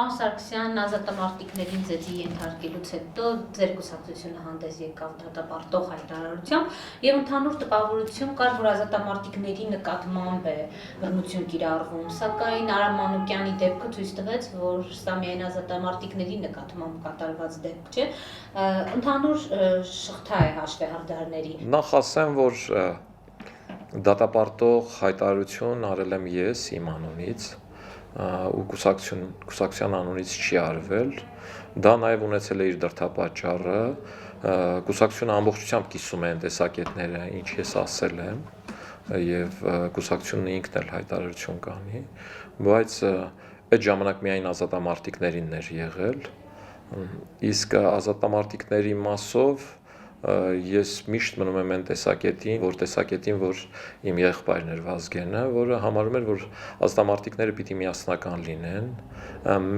Պարոն Սարգսյան, ազատամարտիկներին ձեզի ենթարկելուց հետո ձեր կուսակցությունը հանդես եկավ դատապարտող հայտարարությամբ եւ ընդհանուր տպավորություն կար, որ ազատամարտիկների նկատմամբ է բռնություն կիրառվում, սակայն Արամ Մանուկյանի դեպքը ցույց տվեց, որ սա միայն ազատամարտիկների նկատմամբ կատարված դեպք չէ, ընդհանուր շղթա է հաշվեհարդարների։ Նախ ասեմ, որ դատապարտող հայտարարություն արել եմ ես իմ անունից ու կուսակցության անունից չի արվել, դա նաև ունեցել է իր դրդապատճառը, կուսակցությունը ամբողջությամբ կիսում է այն տեսակետները, ինչ ես ասել եմ, եւ կուսակցությունը ինքն էլ հայտարարություն կանի, բայց այդ ժամանակ միայն ազատամարտիկներին էր եղել, իսկ ազատամարտիկների մասով ես միշտ մնում եմ այն տեսակետին, որ իմ եղբայրն էր Վազգենը, որը համարում էր, որ ազատամարտիկները պիտի միասնական լինեն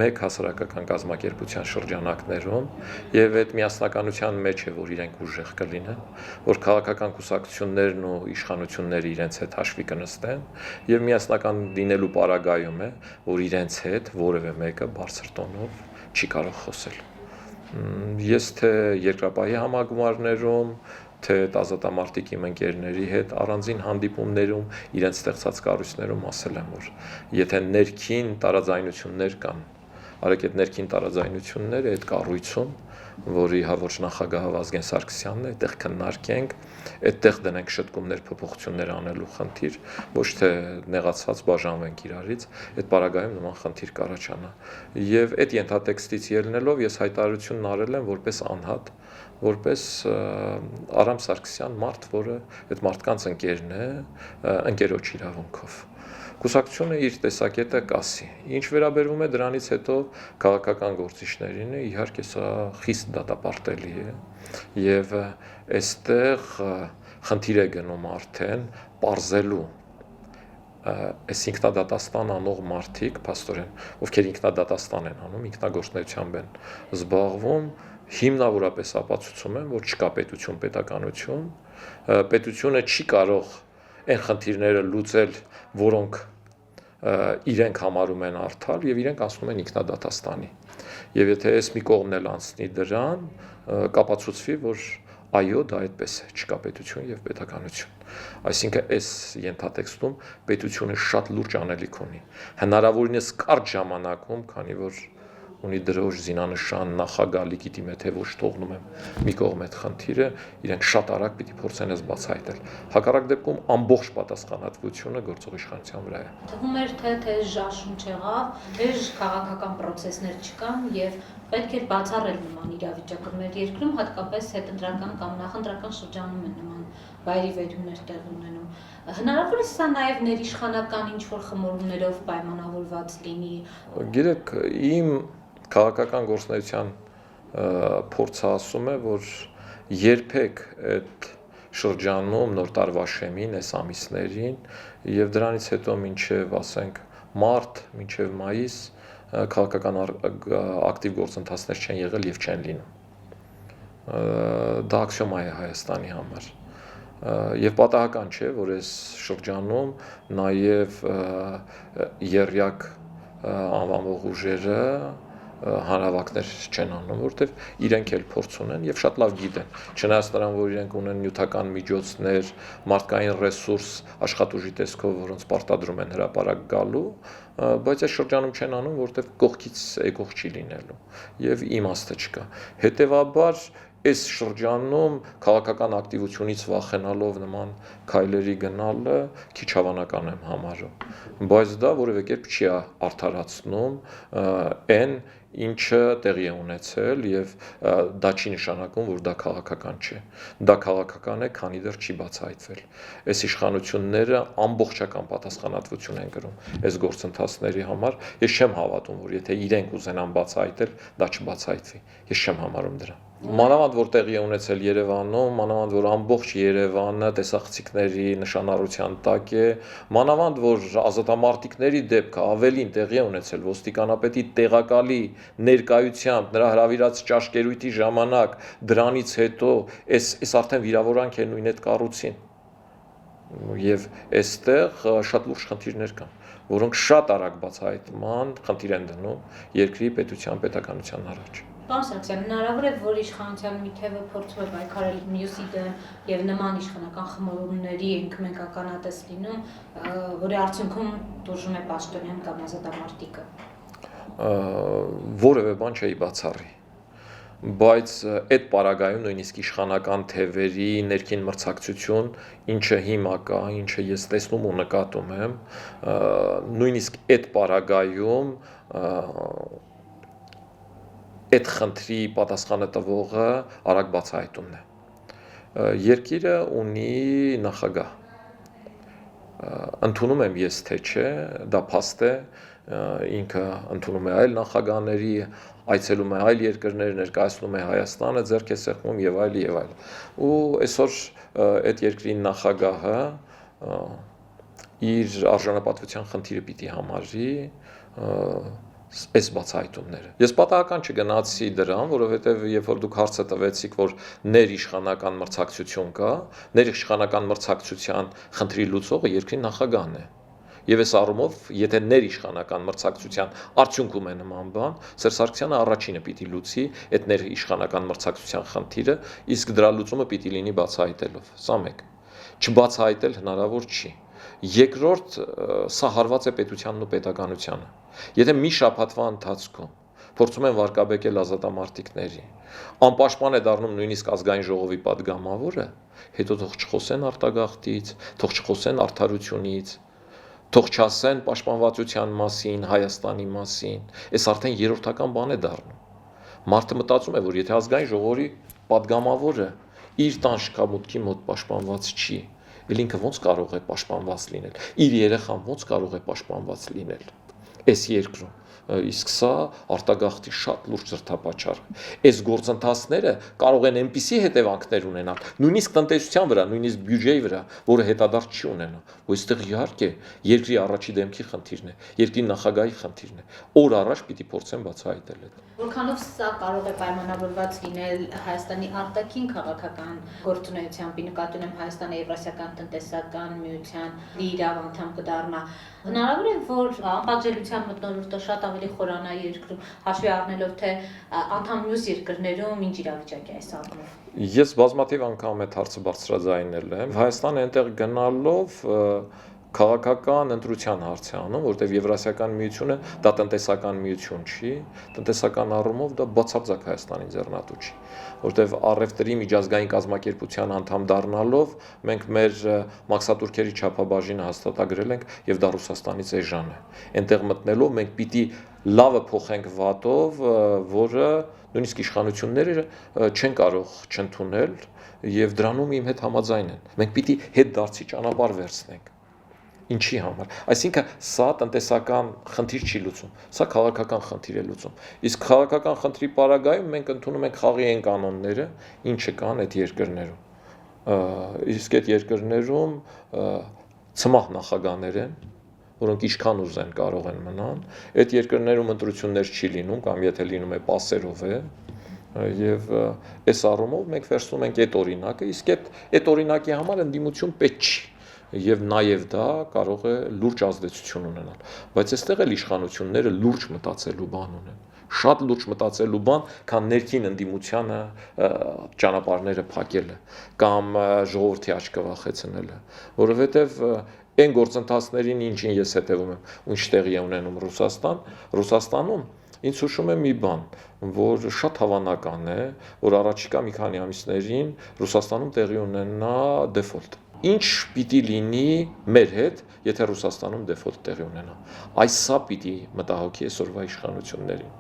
մեկ հասարակական կազմակերպության շրջանակներում եւ այդ միասնականության մեջ է, որ իրենք ուժեղ կլինեն, որ քաղաքական կուսակցություններն ու իշխանությունները իրենց հետ հաշվի կնստեն եւ միասնական լինելու պարագայում է, որ իրենց հետ որևէ մեկը բարձր տոնով չի կարող խոսել։ Ես թե երկրապահի համագումարներում, թե ազատամարտիկ իմ ընկերների հետ առանձին հանդիպումներում իրենց ստեղծած կառույցներում ասել եմ, որ եթե ներքին տարաձայնություններ կան, արեք այդ ներքին տարաձայնությունները այդ կառույցում, որի հավորժ նախագահը Վազգեն Սարգսյանն է, այդտեղ քննարկենք, այդտեղ դնենք շտկումներ, փոփոխություններ անելու խնդիր, ոչ թե նեղացած բաժանվենք իրարից, այդ պարագայում նման խնդիր կառաջանա։ Եվ այդ ենթատեքստից ելնելով ես հայտարարությունն արել եմ որպես անհատ, որպես Արամ Սարգսյան մարդ, որը այդ մարդկանց ընկերն է, ընկերոջ իրավունքով։ Կուսակցությունը իր տեսակետը կասի։ Ինչ վերաբերվում է դրանից հետո քաղաքական գործիչներին, իհարկե սա խիստ դատապարտելի է եւ այստեղ խնդիր է գնում արդեն պարզելու այս ինքնադատաստան անող մարդիկ, փաստորեն, ովքեր ինքնադատաստան են անում, ինքնագործունեությամբ են զբաղվում, հիմնավորապես ապացուցում են, որ չկա պետություն, պետականություն, պետությունը չի կարող այն խնդիրները լուծել, որոնք իրենք համարում են արդար եւ իրենք ասում են ինքնադատաստանի։ Եվ եթե այս մի կողմն էլ անցնի դրան, կապացուցվի, որ այո, դա այդպես է, չկա պետություն եւ պետականություն։ Այսինքն այս ենթատեքստում պետությունը շատ լուրջ անելիք ունի։ Հնարավորինս կարճ ժամանակում, քանի որ ունի դրոշ զինանշան նախագահ լեգիտիմ է, թե ոչ թողնում եմ մի կողմ այդ խնդիրը, իրենք շատ արագ պիտի փորձեն այս բացահայտել։ Հակառակ դեպքում ամբողջ պատասխանատվությունը գործող իշխանության վրա է։ Թվում էր, թե ժաշուն չեղավ, էժ քաղաքական process-ներ չկան եւ պետք էր բացառել նման իրավիճակը մեր երկրում, հատկապես հետընտրական կամ նախընտրական շրջանում են նման վայրիվերումներ տեղի ունենում։ Հնարավոր է սա նաեւ ներիշխանական ինչ-որ խմորումներով պայմանավորված լինի։ Գիտեք, իմ քաղաքական գործունեության փորձը ասում է, որ երբեք այդ շրջանում նոր տարվա շեմին, այս ամիսներին եւ դրանից հետո մինչեւ, ասենք, մարտ, մինչեւ մայիս քաղաքական ակտիվ գործընթացներ չեն եղել եւ չեն լինում։ Դա աքսիոմա է Հայաստանի համար։ Եվ պատահական չէ, որ այս շրջանում նաեւ երյակ անվանող ուժերը հանրավակներ չեն անում, որտեղ իրենք էլ փորձ ունեն եւ շատ լավ գիտեն, չնայած նրան, որ իրենք ունեն նյութական միջոցներ, մարդկային ռեսուրս, աշխատուժի տեսքով, որոնց պարտադրում են հրապարակ գալու, բայց այս շրջանում չեն անում, որտեղ կողքից եկող չի լինելու եւ իմաստը չկա։ Հետեւաբար այս շրջանում քաղաքական ակտիվությունից վախենալով նման քայլերի գնալը քիչ հավանական եմ համարում, բայց դա որևէ կերպ չի արդարացնում այն, ինչը տեղի է ունեցել եւ դա չի նշանակում, որ դա քաղաքական չէ։ Դա քաղաքական է, քանի դեռ չի բացահայտվել։ Այս իշխանությունները ամբողջական պատասխանատվություն են կրում այս գործընթացների համար։ Ես չեմ հավատում, որ եթե իրենք ուզենան բացահայտել, դա չբացահայտվի։ Ես չեմ համարում դրան։ Մանավանդ որ տեղի է ունեցել Երևանում, մանավանդ որ ամբողջ Երևանը տեսախցիկների նշանառության տակ է, մանավանդ որ ազատամարտիկների դեպքը ավելին տեղի է ունեցել ոստիկանապետի տեղակալի ներկայությամբ նրա հրավիրած ճաշկերույթի ժամանակ, դրանից հետո այս արդեն վիրավորանք է նույն այդ կառույցին։ Եվ այստեղ շատ լուրջ խնդիրներ կան, որոնք շատ արագ բացահայտման խնդիր են դնում երկրի պետության պետականության առաջ։ Պարոն Սարգսյան, հնարավոր է, որ իշխանության մի թևը փորձում է պայքարել մյուսի դեմ եւ նման իշխանական խմորումների մենք ականատես լինում, որի արդյունքում դուրժում է Պաշտոնյան կամ ազատամարտիկը։ Որևէ բան չի բացառի, բայց այդ պարագայում նույնիսկ իշխանական թևերի ներքին մրցակցություն, ինչը հիմա կա, ինչը ես տեսնում ու նկատում եմ, նույնիսկ այդ պարագայում այդ խնդրի պատասխանը տվողը արագ բացահայտումն է։ Երկիրը ունի նախագահ, ընդունում եմ ես թե չէ, դա փաստ է, ինքը ընդունում է այլ նախագահների, այցելում է այլ երկրներ, ներկայացնում է Հայաստանը, ձեռք է սեղմում եւ այլ եւ այլ։ Ու այսօր այդ երկրի նախագահը իր արժանապատվության խնդիրը պիտի համարի այս բացահայտումները։ Ես պատահական չգնացի դրան, որովհետև երբ որ դուք հարցը տվեցիք, որ ներիշխանական մրցակցություն կա, ներիշխանական մրցակցության խնդրի լուծողը երկրի նախագահն է։ Եվ այս առումով, եթե ներիշխանական մրցակցության արդյունքում է նման բան, Սերժ Սարգսյանը առաջինը պիտի լուծի այդ ներիշխանական մրցակցության խնդիրը, իսկ դրա լուծումը պիտի լինի բացահայտելով։ Սա մեկ։ Չբացահայտել հնարավոր չի։ Երկրորդ, սա հարված է պետությանն ու պետականությանը։ Եթե մի շաբաթվա ընթացքում փորձում են վարկաբեկել ազատամարտիկների, անպաշտպան է դառնում նույնիսկ ազգային ժողովի падգամավորը, հետո թող չխոսեն արտագաղթից, թող չխոսեն արդարությունից, թող չասեն պաշտպանվածության մասին, Հայաստանի մասին, այս արդեն երրորդական բան է դառնում։ Մարդը մտածում է, որ եթե ազգային ժողովի падգամավորը իր տան շքամուտքի մոտ պաշտպանված չի, էլ ինքը ոնց կարող է պաշտպանված լինել, իր երեխան ոնց կարող է պաշտպանված լինել այս երկրում։ Իսկ սա արտագաղթի շատ լուրջ զրդապատճառ է։ Այս գործընթացները կարող են այնպիսի հետևանքներ ունենալ, նույնիսկ տնտեսության վրա, նույնիսկ բյուջեի վրա, որը հետադարձ չի ունենա։ Ու այստեղ իհարկե երկրի առաջի դեմքի խնդիրն է, երկրի նախագահի խնդիրն է։ Օր առաջ պիտի փորձեն բացահայտել այդ։ Որքանով սա կարող է պայմանավորված լինել Հայաստանի արտաքին քաղաքական գործունեությամբ, նկատի ունեմ Հայաստանը Եվրասիական տնտեսական միության լիիրավ անդամ կդառնա։ Հնարավոր է, որ անպատժելիության մթնոլորտը շատ ավելի խորանա երկրում, հաշվի առնելով թե անդամ մյուս երկրներում ինչ իրավիճակ է այս առումով։ Ես բազմաթիվ անգամ այդ հարցը բարձրաձայնել եմ։ Հայաստանը այնտեղ գնալով քաղաքական ընտրության հարց է անում, որտեղ Եվրասիական միությունը դա տնտեսական միություն չի, տնտեսական առումով դա բացարձակ Հայաստանի ձեռնատու չի, որտեղ առևտրի միջազգային կազմակերպության անդամ դառնալով մենք մեր մաքսատուրքերի չափաբաժինը հաստատագրել ենք եւ դա Ռուսաստանից էժան է։ Այնտեղ մտնելով մենք պիտի լավը փոխենք վատով, որը նույնիսկ իշխանությունները չեն կարող չընդունել եւ դրանում իմ հետ համաձայն են։ Մենք պիտի հետ դարձի ճանապարհ վերցնենք։ Ինչի համար։ Այսինքն սա տնտեսական խնդիր չի լուծում, սա քաղաքական խնդիր է լուծում։ Իսկ քաղաքական խնդրի պարագայում մենք ընդունում ենք խաղի այն կանոնները, ինչը կան այդ երկրներում։ Իսկ այդ երկրներում ցմահ նախագահներ են, որոնք ինչքան ուզեն կարող են մնան, այդ երկրներում ընտրություններ չի լինում կամ եթե լինում է պասերով է, եւ այս առումով մենք վերցնում ենք այդ օրինակը, իսկ այդ օրինակի համար ընդդիմություն պետք չի։ Եվ նաև դա կարող է լուրջ ազդեցություն ունենալ, բայց այստեղ էլ իշխանությունները լուրջ մտածելու բան ունեն, շատ լուրջ մտածելու բան, քան ներքին ընդդիմությանը ճանապարհները փակելը կամ ժողովրդի աչքը վախեցնելը, որովհետև այն գործընթացներին, ինչին ես հետևում եմ, ու ինչ տեղի է ունենում Ռուսաստանում, ինձ հուշում է մի բան, որ շատ հավանական է, որ առաջիկա մի քանի ամիսներին Ռուսաստանում տեղի ունենա դեֆոլտ։ Ինչ պիտի լինի մեր հետ, եթե Ռուսաստանում դեֆոլտ տեղի ունենա։ Այս սա պիտի մտահոգի այսօրվա իշխանություններին։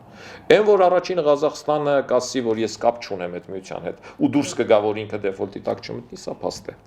Այն որ առաջինը Ղազախստանը կասի, որ ես կապ չունեմ այդ միության հետ, ու դուրս կգա, որ ինքը դեֆոլտի տակ չմտնի, սա փաստ է։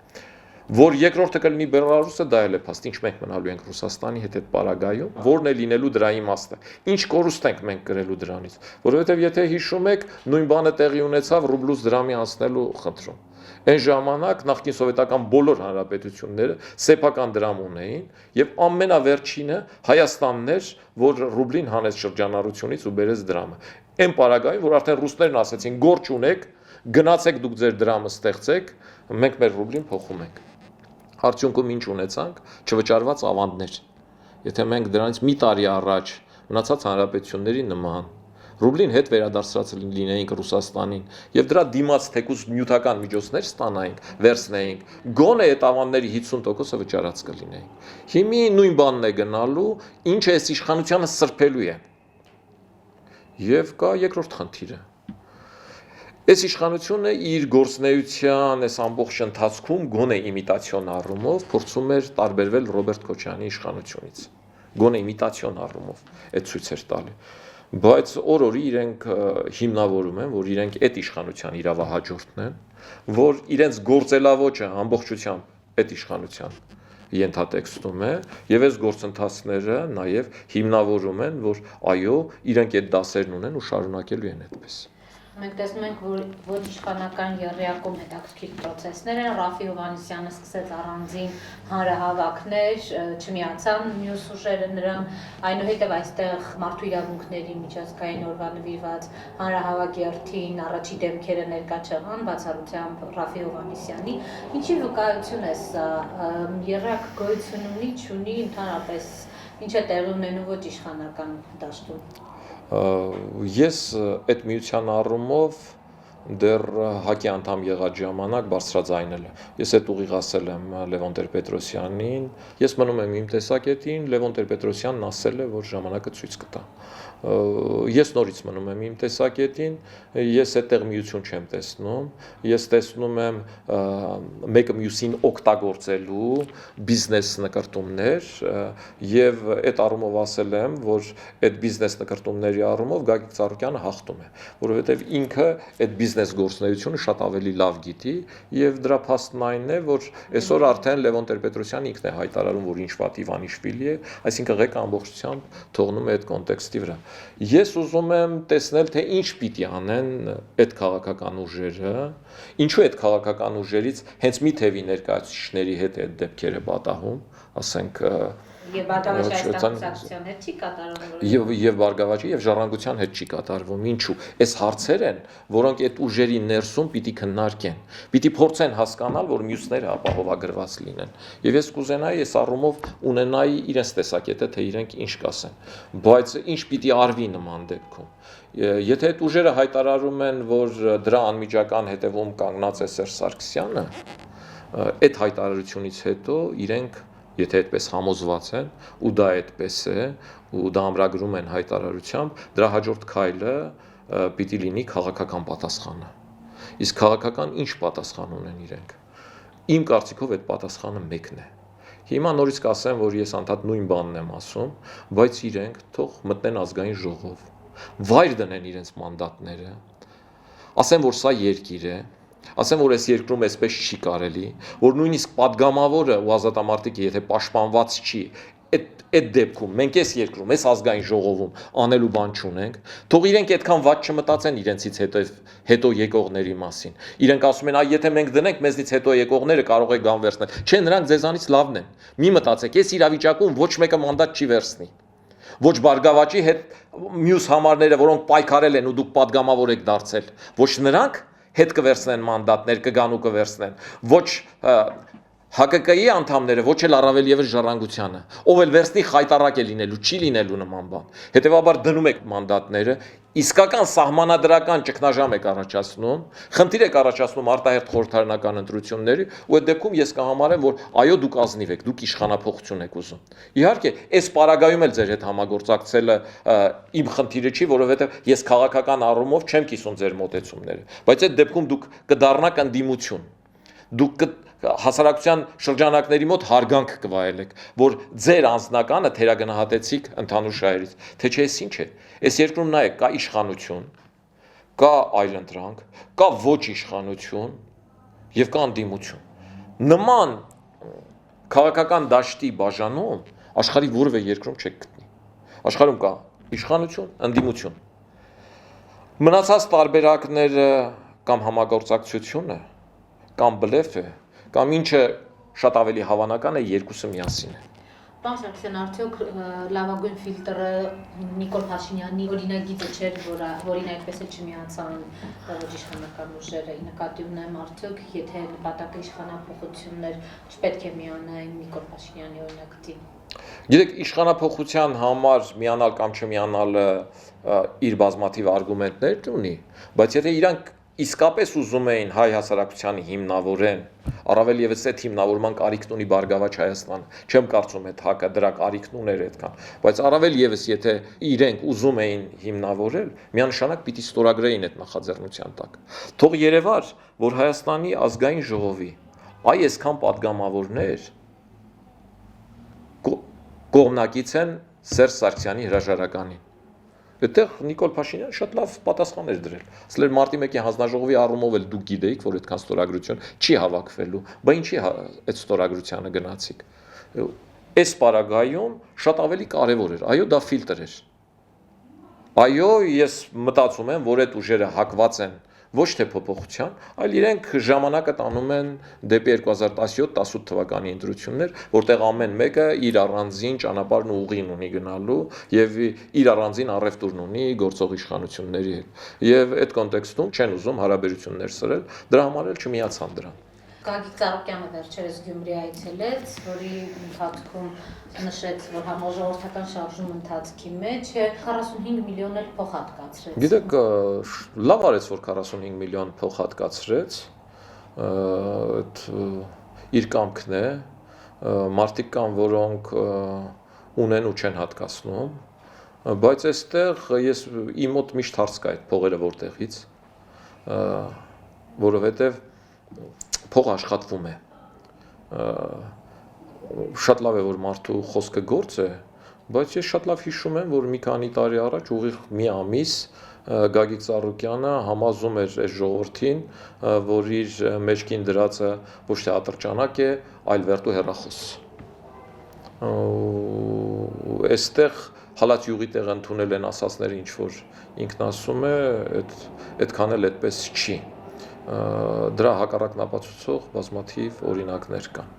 Որ երկրորդը կլինի Բելարուսը, դա էլ է փաստ, ինչ մենք մնալու ենք Ռուսաստանի հետ այդ պարագայում, որն է լինելու դրա իմաստը։ Ինչ կորուստ ենք մենք կրելու դրանից, որովհետև եթե հիշում եք, նույն բանը տեղի ունեցավ ռուբլուց դրամի անցնելու խնդրում։ Այն ժամանակ նախկին սովետական բոլոր հանրապետությունները սեփական դրամ ունեին եւ ամենավերջինը Հայաստանն էր, որ ռուբլին հանեց շրջանառությունից ու բերեց դրամը։ Այն պարագայում, որ արդեն ռուսներն ասեցին՝ գործ ունեք, գնացեք դուք ձեր դրամը ստեղծեք, մենք մեր ռուբլին փոխում ենք։ Արդյունքում ինչ ունեցանք, չվճարված ավանդներ։ Եթե մենք դրանից մի տարի առաջ մնացած հանրապետությունների նման ռուբլին հետ վերադարձրած լինեինք Ռուսաստանին եւ դրա դիմաց թեկուզ նյութական միջոցներ ստանայինք, վերցնեինք, գոնե այդ ավանդների 50%-ը վճարած կլինեին։ Հիմի նույն բանն է գնալու, ինչը այս իշխանությունը սրբելու է։ Եվ կա երկրորդ խնդիրը։ Այս իշխանությունը իր գործնեության այս ամբողջ ընթացքում գոնե իմիտացիոն առումով փորձում էր տարբերվել Ռոբերտ Քոչարյանի իշխանությունից։ Գոնե իմիտացիոն առումով այդ ցույցեր տալի։ Բայց օր-օրի իրենք հիմնավորում են, որ իրենք այդ իշխանության իրավահաջորդն են, որ իրենց գործելավոճը ամբողջությամբ այդ իշխանության ենթատեքստում է, եւ այս գործընթացները նաեւ հիմնավորում են, որ այո, իրենք այդ դասերն ունեն ու շարունակելու են այդպես։ Մենք տեսնում ենք, որ ոչ իշխանական եռյակում հետաքրքիր process-ներ են, Ռաֆի Հովհաննիսյանը սկսեց առանձին հանրահավաքներ, չմիացան մյուս ուժերը նրան, այնուհետև այստեղ մարդու իրավունքների միջազգային օրվա նվիրված հանրահավաք երթին առաջի դեմքերը ներկա չեղան, բացառությամբ Ռաֆի Հովհաննիսյանի, ինչի վկայություն է սա, եռյակ գոյություն ունի, չունի, ընդհանրապես ինչ է տեղի ունենում ոչ իշխանական դաշտում։ Ես այդ միության առումով դեռ ՀԱԿ-ի անդամ եղած ժամանակ բարձրաձայնել եմ։ Ես այդ ուղիղ ասել եմ Լևոն Տեր-Պետրոսյանին, ես մնում եմ իմ տեսակետին, Լևոն Տեր-Պետրոսյանն ասել է, որ ժամանակը ցույց կտա։ Ես նորից մնում եմ իմ տեսակետին, ես այդտեղ միություն չեմ տեսնում, ես տեսնում եմ մեկը մյուսին օգտագործելու բիզնես նկարտումներ եւ այդ առումով ասել եմ, որ այդ բիզնես նկարտումների առումով Գագիկ Ծառուկյանը հաղթում է, որովհետեւ ինքը այդ բիզնես գործունեությունը շատ ավելի լավ գիտի եւ դրա փաստն այն է, որ այսօր արդեն Լևոն Տեր-Պետրոսյանը ինքն է հայտարարում, որ ինչ վատ Իվանիշվիլի է, այսինքն ղեկը ամբողջությամբ թողնում է այդ կոնտեքստի վրա։ Ես ուզում եմ տեսնել, թե ինչ պիտի անեն այդ քաղաքական ուժերը, ինչու այդ քաղաքական ուժերից հենց մի թևի ներկայացուցիչների հետ այդ դեպքերը պատահում, ասենք Եվ Բարգավաճի այս տակուսակցության հետ չի կատարվում։ Եվ Բարգավաճի եւ Ժառանգության հետ չի կատարվում։ Ինչու՞։ Այս հարցեր են, որոնք այդ ուժերի ներսում պիտի քննարկեն։ Պիտի փորձեն հասկանալ, որ մյուսները ապահովագրված լինեն։ Եվ ես կուզենայի այս առումով ունենայի իրենց տեսակետը, թե իրենք ինչ կասեն։ Բայց ինչ պիտի արվի նման դեպքում։ Եթե այդ ուժերը հայտարարում են, որ դրա անմիջական հետևում կանգնած է Սերժ Սարգսյանը, այդ հայտարարությունից հետո իրենք եթե այդպես համոզված են ու դա այդպես է ու դա ամրագրում են հայտարարությամբ, դրա հաջորդ քայլը պիտի լինի քաղաքական պատասխանը։ Իսկ քաղաքական ինչ պատասխան ունեն իրենք։ Իմ կարծիքով այդ պատասխանը մեկն է։ Հիմա նորից կասեմ, որ ես անդադ նույն բանն եմ ասում, բայց իրենք թող մտնեն ազգային ժողով, վայր դնեն իրենց մանդատները, ասեն, որ սա երկիր է, ասեմ, որ այս երկրում այսպես չի կարելի, որ նույնիսկ падգամավորը ու ազատամարտիկը եթե պաշտպանված չի, այդ դեպքում մենք այս երկրում, այս ազգային ժողովում անելու բան չունենք, թող իրենք այդքան վատ չմտածեն իրենցից հետո եկողների մասին։ Իրենք ասում են, այ եթե մենք դնենք, մեզնից հետո եկողները կարող է գան վերցնել։ Չէ, նրանք ձեզանից լավն են։ Մի մտածեք, այս իրավիճակում ոչ մեկը մանդատ չի վերցնի։ Ոչ Բարգավաճի հետ մյուս համարները, որոնք պայքարել են ու դուք падգամավոր եք դարձել, ոչ նրանք հետ կվերցնեն մանդատներ, կգան ու կվերցնեն, ոչ ՀԿԿ-ի անդամները, ոչ էլ առավել եւս Ժառանգությանը, ով էլ վերցնի խայտարակ է լինելու, չի լինելու նման բան։ Հետևաբար դնում եք մանդատները, իսկական սահմանադրական ճգնաժամ եք առաջացնում, խնդիր եք առաջացնում արտահերթ խորհրդարանական ընտրությունների, ու այդ դեպքում ես կհամարեմ, որ այո, դուք ազնիվ եք, դուք իշխանափոխություն եք ուզում։ Իհարկե, այս պարագայում էլ ձեր հետ համագործակցելը իմ խնդիրը չի, որովհետեւ ես քաղաքական առումով չեմ կիսում ձեր մոտեցումները, բայց այդ դեպքում դուք կդառնաք ընդդիմություն։ Դուք հասարակության շրջանակների մոտ հարգանք կվայելեք, որ ձեր անձնականը թերագնահատեցիք ընդհանուր շահերից, թե չէ էս ինչ է։ Այս երկրում նայեք, կա իշխանություն, կա այլընտրանք, կա ոչ իշխանություն եւ կա ընդդիմություն։ Նման քաղաքական դաշտի բաժանում աշխարհի որևէ երկրում չեք գտնի։ Աշխարհում կա իշխանություն, ընդդիմություն։ Մնացած տարբերակները կամ համագործակցությունը կամ բլեֆը կամ ինչը շատ ավելի հավանական է երկուսը միասին է։ Պարոն Սարգսյան, արդյոք լավագույն ֆիլտրը Նիկոլ Փաշինյանի օրինագիծը չէր, որին այդպես էլ չմիացան իշխանական ուժերը, նկատի ունեմ արդյոք, եթե նպատակը իշխանափոխություններ չպետք է միանային Նիկոլ Փաշինյանի օրինագծին։ Գիտեք, իշխանափոխության համար միանալ կամ չմիանալը իր բազմաթիվ արգումենտներ ունի, բայց եթե իրանք իսկապես ուզում էին հայ հասարակությանը հիմնավորեն, առավել եւս այդ հիմնավորման կարիքն ունի Բարգավաճ Հայաստանը, չեմ կարծում այդ հակը դրա կարիքն ուներ այդքան, բայց առավել եւս եթե իրենք ուզում էին հիմնավորել, միանշանակ պիտի ստորագրեին այդ նախաձեռնության տակ։ Թող երևար, որ Հայաստանի ազգային ժողովի այ այսքան падգամավորներ կողմնակից են Սերժ Սարգսյանի հրաժարականին։ Այդտեղ Նիկոլ Փաշինյանը շատ լավ պատասխան էր դրել։ Ասել էր մարտի 1-ի հանձնաժողովի առումով էլ դուք գիտեիք, որ այդքան ստորագրություն չի հավաքվելու, բայց ինչի այդ ստորագրությանը գնացիք։ Այս պարագայում շատ ավելի կարևոր էր։ Այո, դա ֆիլտր էր։ Այո, ես մտածում եմ, որ այդ ուժերը հակված են ոչ թե փոփոխության, այլ իրենք ժամանակը տանում են դեպի 2017-18 թվականի ընտրություններ, որտեղ ամեն մեկը իր առանձին ճանապարհն ու ուղին ունի գնալու եւ իր առանձին առևտուրն ունի գործող իշխանությունների հետ։ Եվ այդ կոնտեքստում չեն ուզում հարաբերություններ սրել, դրա համար էլ չմիացան դրան։ Գագիկ Ծառուկյանը վերջերս Գյումրի այցելեց, որի ընթացքում նշեց, որ համաժողովրդական շարժում ընթացքի մեջ 45 միլիոն էլ փող հատկացրեց։ Գիտեք, լավ արեց, որ 45 միլիոն փող հատկացրեց, իր կամքն է, մարդիկ կան, որոնք ունեն ու չեն հատկացնում, բայց այստեղ ես իմ մոտ միշտ հարց կա այդ փողերը որտեղից, որովհետև փողը աշխատվում է, շատ լավ է, որ մարդու խոսքը գործ է, բայց ես շատ լավ հիշում եմ, որ մի քանի տարի առաջ ուղիղ մի ամիս Գագիկ Ծառուկյանը համազում էր այս ժողովրդին, որ իր մեջքին դրածը ոչ թե ատրճանակ է, այլ վերտու հեռախոս։ Այստեղ հալած յուղի տեղ ընդունել են ասածները, ինչ որ ինքն ասում է, այդքան էլ այդպես չի։ Դրա հակառակն ապացուցող բազմաթիվ օրինակներ կան։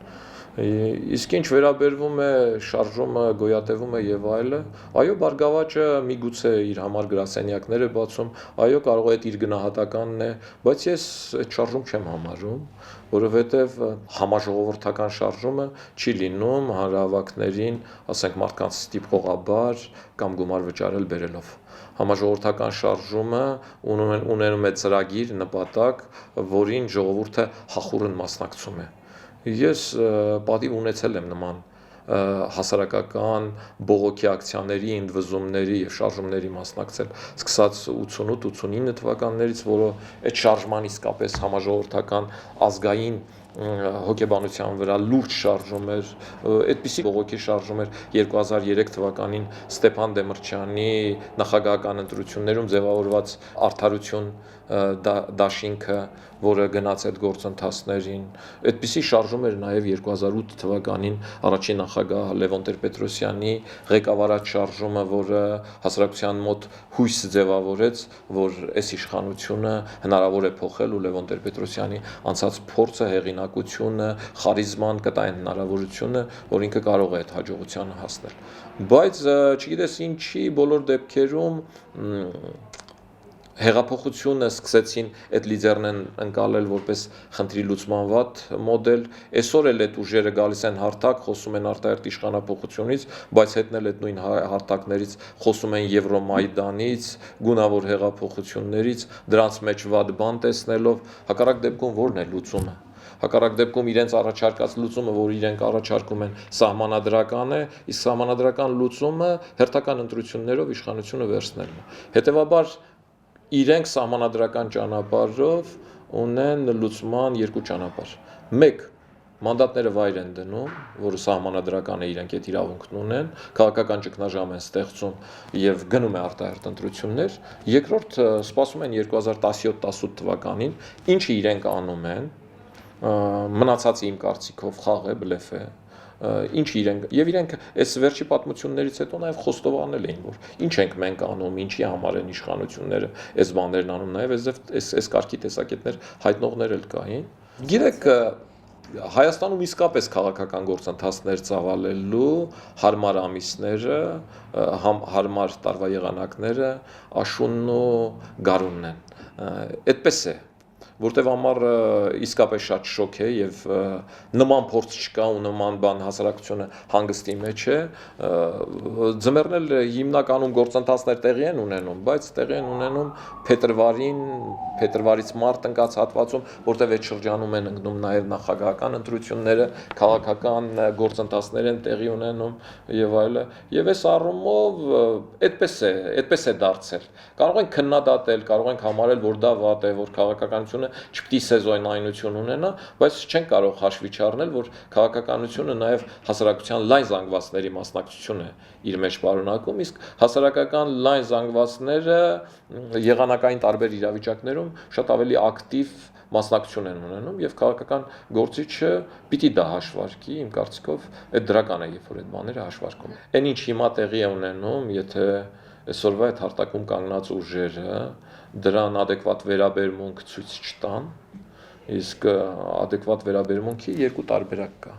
Իսկ ինչ վերաբերվում է շարժումը, գոյատևումը եւ այլը, այո, Բարգավաճը միգուցե իր համար գրասենյակներ է բացում, այո, կարող է այդ իր գնահատականն է, բայց ես այդ շարժում չեմ համարում, որովհետեւ համաժողովրդական շարժումը չի լինում հանրահավաքներին, ասենք, մարդկանց ստիպողաբար կամ գումար վճարել բերելով։ Համաժողովրդական շարժումը ունենում է ծրագիր, նպատակ, որին ժողովուրդը հախուռն մասնակցում է։ Ես պատիվ ունեցել եմ նման հասարակական բողոքի ակցիաների, ընդվզումների եւ շարժումների մասնակցել, սկսած 88-89 թվականներից, որը այդ շարժման իսկապես համաժողովրդական ազգային հոգեբանության վրա լուրջ շարժում էր, այդպիսի բողոքի շարժում էր 2003 թվականին Ստեփան Դեմիրճյանի նախագահական ընտրություններում ձևավորված Արդարություն դաշինքը, որը գնաց այդ գործընթացներին, այդպիսի շարժում էր նաև 2008 թվականին առաջին նախագահ Լևոն Տեր-Պետրոսյանի ղեկավարած շարժումը, որը հասարակության մոտ հույս ձևավորեց, որ այս իշխանությունը հնարավոր է փոխել ու Լևոն Տեր-Պետրոսյանի անցած փորձը, հեղինակությունը, խարիզման կտային հնարավորությունը, որ ինքը կարող է այդ հաջողությանը հասնել։ Բայց չգիտես ինչի բոլոր դեպքերում հեղափոխությունը սկսեցին այդ լիդերներն ընկալել որպես խնդրի լուծման վատ մոդել, այսօր էլ այդ ուժերը գալիս են հարթակ, խոսում են արտահերտ իշխանափոխությունից, բայց հետնել այդ նույն հարթակներից խոսում են Եվրոմայդանից, գունավոր հեղափոխություններից, դրանց մեջ վատ բան տեսնելով, հակառակ դեպքում ո՞րն է լուծումը։ Հակառակ դեպքում իրենց առաջարկած լուծումը, որ իրենք առաջարկում են, սահմանադրական է, իսկ սահմանադրական լուծումը հերթական ընտրություններով իշխանությունը վերցնելն է։ Հետևաբար իրենք սահմանադրական ճանապարհով ունեն լուծման երկու ճանապարհ։ Մեկ մանդատները վայր են դնում, որը սահմանադրական է, իրենք այդ իրավունքն ունեն, քաղաքական ճգնաժամ են ստեղծում եւ գնում է արտահերտ ընտրություններ։ Երկրորդ սպասում են 2017-18 թվականին, ինչը իրենք անում են, մնացածը իմ կարծիքով խաղ է, բլեֆ է, ինչ իրենք այս վերջի պատմություններից հետո նաև խոստովանել էին, որ ինչ ենք մենք անում, ինչի համար են իշխանությունները այս բաներն անում, նաև այս կարգի տեսակետներ հայտնողներ էլ կային։ Գիտեք, Հայաստանում իսկապես քաղաքական գործընթացներ ծավալելու հարմար ամիսները, հարմար տարվա եղանակները աշունն ու գարունն են։ Այդպես է, որտեվ համար իսկապես շատ շոկ է եւ նման փորձ չկա ու նման բան հասարակությունը հանգստի մեջ է ձմեռն էլ հիմնականում գործընթացներ տեղի են ունենում, բայց տեղի են ունենում փետրվարից մարտ ընկած հատվածում, որտեվ այդ շրջանում են ընկնում նաեւ նախագահական ընտրությունները, քաղաքական գործընթացներ են տեղի ունենում եւ այլը, եւ այս առումով այդպես է դարձել։ Կարող են քննադատել, կարող ենք համարել, որ դա վատ է, որ քաղաքականությունը չպիտի սեզոնայնություն ունենա, բայց չեն կարող հաշվի չառնել, որ քաղաքականությունը նաև հասարակության լայն զանգվածների մասնակցություն է իր մեջ պարունակում, իսկ հասարակական լայն զանգվածները եղանակային տարբեր իրավիճակներում շատ ավելի ակտիվ մասնակցություն են ունենում եւ քաղաքական գործիչը պիտի դա հաշվարկի, իմ կարծիքով, այդ դրական է, երբ որ այդ բաները հաշվարկում։ Այն ինչ հիմա տեղի է ունենում, եթե այսօրվա այդ հարտակում կանգնած ուժերը դրան adekvat վերաբերմունք ցույց չտան, իսկ adekvat վերաբերմունքի երկու տարբերակ կա։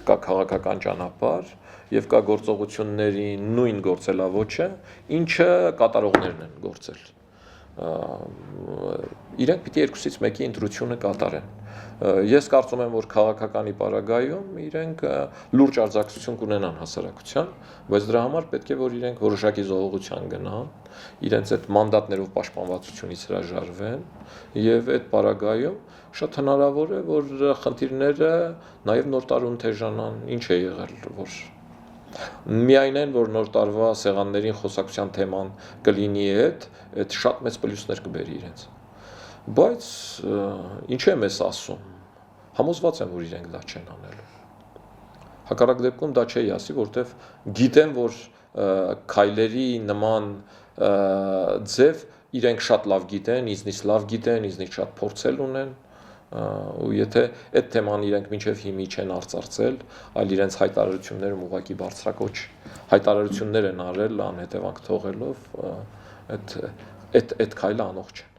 Կա քաղաքական ճանապարհ եւ կա գործողությունների նույն գործելավոճը, ինչը կատարողներն են գործել։ Իրենք պիտի երկուսից մեկի ընտրությունը կատարեն։ Ես կարծում եմ, որ քաղաքականի պարագայում իրենք լուրջ արձակցություն կունենան հասարակության, բայց դրա համար պետք է որ իրենք որոշակի զողողության գնան, իրենց այդ մանդատներով պաշտպանվածությունից հրաժարվեն եւ այդ պարագայում շատ հնարավոր է, որ խնդիրները նաեւ նոր տարուն թեժանան, ինչ է եղել, որ միայն այն, որ նոր տարվա սեղաններին խոսակցության թեման կլինի այդ շատ մեծ պլյուսներ կբերի իրենց։ Բայց ինչ եմ ես ասում, համոզված եմ, որ իրենք դա չեն անելու։ Հակառակ դեպքում դա չի ասի, որտեվ գիտեմ, որ քայլերի նման ձև իրենք շատ լավ գիտեն, իզնից լավ գիտեն, իզնից շատ փորձել ունեն, ու եթե այդ թեման իրենք մինչև հիմի չեն արծարծել, այլ իրենց հայտարարություններում ուղղակի բարձրակոչ հայտարարություններ են արել անհետևանք թողելով, այդ քայլը անողջ է։